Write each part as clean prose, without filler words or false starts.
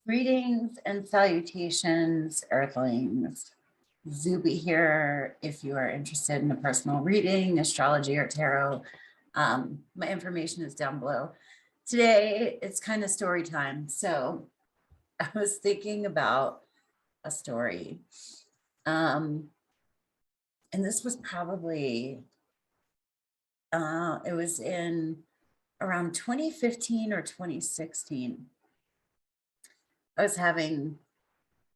Greetings and salutations, Earthlings. Zube here. If you are interested in a personal reading, astrology, or tarot, my information is down below. Today, it's kind of story time. So I was thinking about a story. And this was probably, it was in around 2015 or 2016. I was having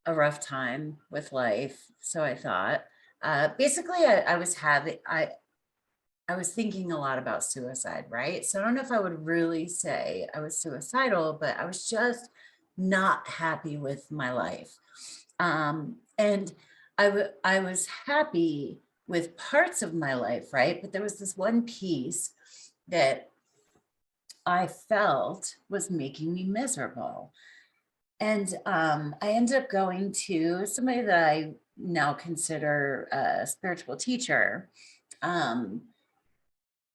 a rough time with life. So I thought, basically I was thinking a lot about suicide, right? So I don't know if I would really say I was suicidal, but I was just not happy with my life. And I was happy with parts of my life, right? But there was this one piece that I felt was making me miserable. And I ended up going to somebody that I now consider a spiritual teacher. But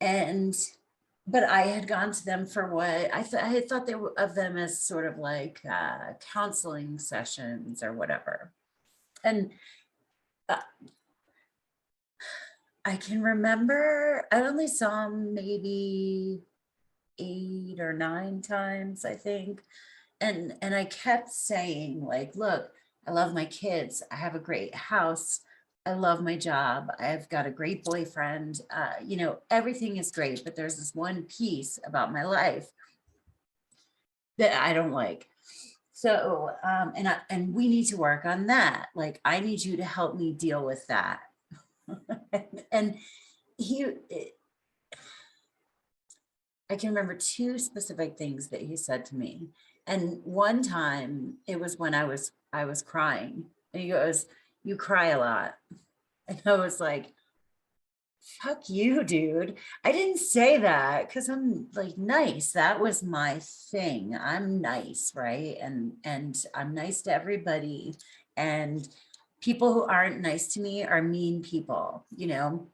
I had gone to them for what I had thought they were of them as sort of like counseling sessions or whatever. And I can remember I only saw them maybe 8 or 9 times, I think. And I kept saying, like, look, I love my kids. I have a great house. I love my job. I've got a great boyfriend. You know, everything is great, but there's this one piece about my life that I don't like. So, and we need to work on that. Like, I need you to help me deal with that. And I can remember 2 specific things that he said to me. And one time it was when I was crying, and he goes, "You cry a lot." And I was like, fuck you, dude. I didn't say that because I'm like nice. That was my thing. I'm nice, right? And I'm nice to everybody. And people who aren't nice to me are mean people, you know.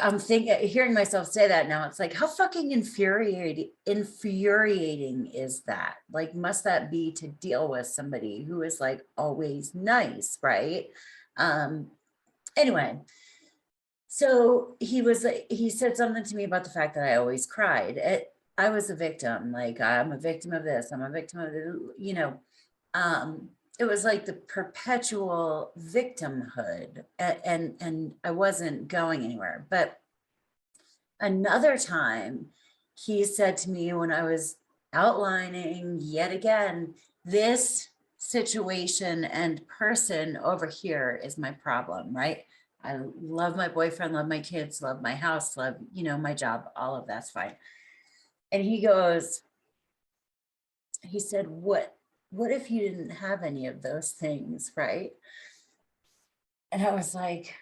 I'm hearing myself say that now. It's like, how fucking infuriating is that? Like, must that be to deal with somebody who is like always nice, right? Anyway, so he said something to me about the fact that I always cried. I was a victim. Like, I'm a victim of this. I'm a victim of the, you know. It was like the perpetual victimhood, and I wasn't going anywhere. But another time he said to me when I was outlining yet again, this situation and person over here is my problem, right? I love my boyfriend, love my kids, love my house, love, you know, my job, all of that's fine. And he said, what if you didn't have any of those things, right? And I was like,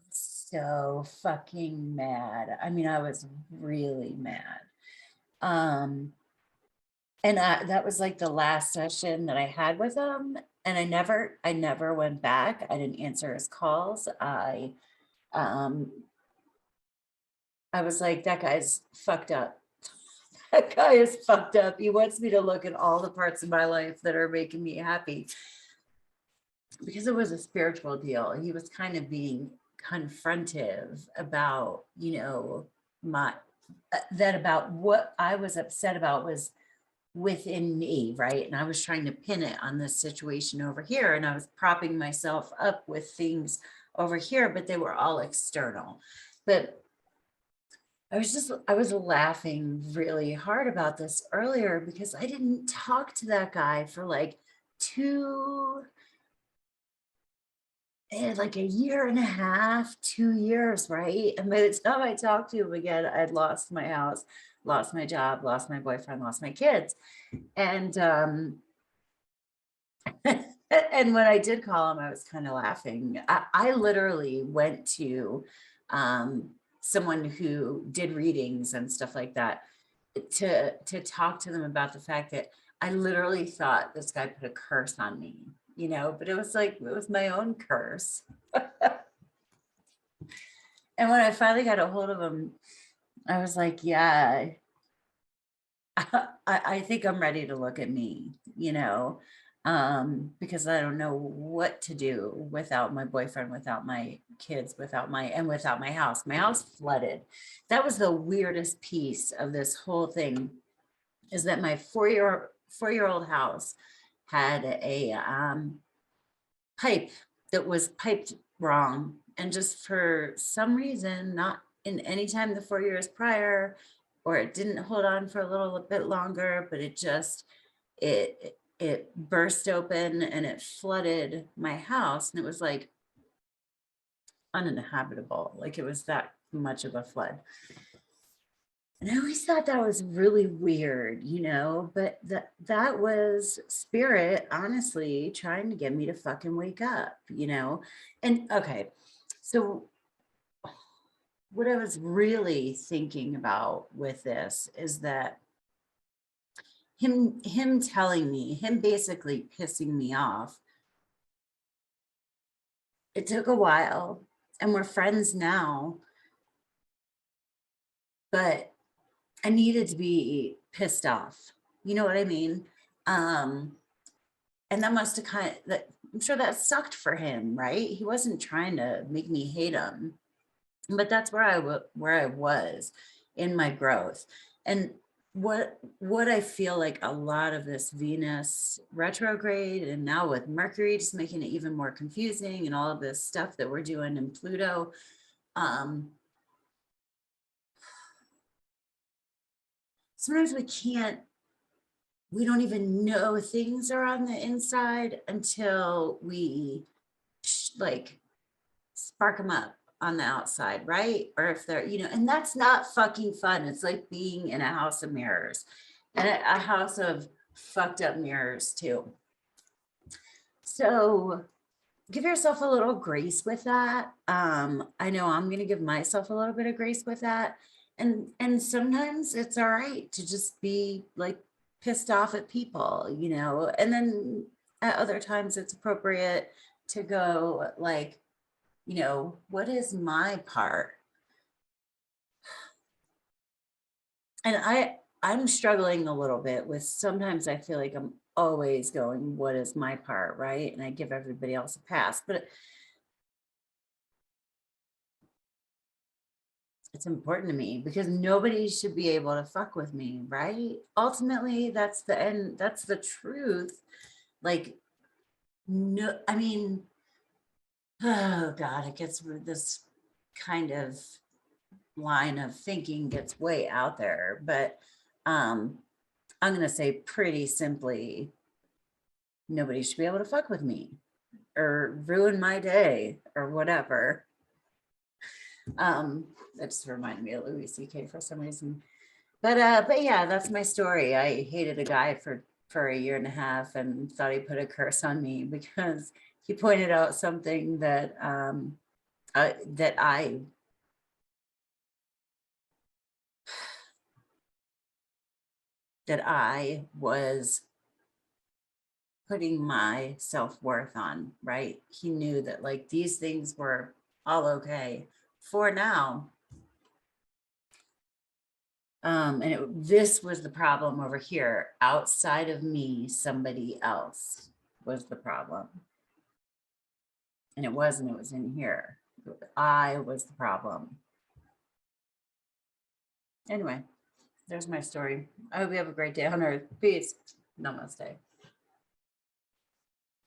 so fucking mad. I mean, I was really mad. And that was like the last session that I had with him. And I never went back. I didn't answer his calls. I was like, that guy's fucked up. That guy is fucked up. He wants me to look at all the parts of my life that are making me happy. Because it was a spiritual deal. He was kind of being confrontive about, you know, about what I was upset about was within me, right? And I was trying to pin it on this situation over here, and I was propping myself up with things over here, but they were all external. But I was laughing really hard about this earlier because I didn't talk to that guy for like like a year and a half, 2 years, right? And by the time I talked to him again, I'd lost my house, lost my job, lost my boyfriend, lost my kids. And and when I did call him, I was kind of laughing. I literally went to someone who did readings and stuff like that to talk to them about the fact that I literally thought this guy put a curse on me, you know, but it was like, it was my own curse. And when I finally got a hold of him, I was like, yeah, I think I'm ready to look at me, because I don't know what to do without my boyfriend, without my kids, without my house. My house flooded. That was the weirdest piece of this whole thing, is that my four-year-old house had a pipe that was piped wrong. And just for some reason, not in any time the 4 years prior, or it didn't hold on for a little bit longer, but it burst open and it flooded my house. And it was like uninhabitable. Like it was that much of a flood. And I always thought that was really weird, but that was spirit, honestly, trying to get me to fucking wake up. And okay, so what I was really thinking about with this is that him telling me, him basically pissing me off. It took a while, and we're friends now, but I needed to be pissed off. You know what I mean? Um, and that must have that I'm sure that sucked for him, right? He wasn't trying to make me hate him, but that's where I was in my growth. And what I feel like a lot of this Venus retrograde, and now with Mercury just making it even more confusing, and all of this stuff that we're doing in Pluto, sometimes we don't even know things are on the inside until we like spark them up on the outside, right? Or if they're, and that's not fucking fun. It's like being in a house of mirrors, and a house of fucked up mirrors too. So give yourself a little grace with that. I know I'm going to give myself a little bit of grace with that. And sometimes it's all right to just be like pissed off at people, and then at other times it's appropriate to go like, what is my part? And I'm struggling a little bit with, sometimes I feel like I'm always going, what is my part, right? And I give everybody else a pass, but it's important to me because nobody should be able to fuck with me, right? Ultimately, that's the end, that's the truth. Like, no, I mean, oh God, it gets this kind of line of thinking gets way out there, but I'm going to say pretty simply, nobody should be able to fuck with me or ruin my day or whatever. That just reminded me of Louis C.K. for some reason. But yeah, that's my story. I hated a guy for a year and a half and thought he put a curse on me because he pointed out something that that I was putting my self-worth on, right? He knew that like these things were all okay for now. And this was the problem over here. Outside of me, somebody else was the problem. And it wasn't, it was in here. I was the problem. Anyway, there's my story. I hope you have a great day on earth. Peace. Namaste.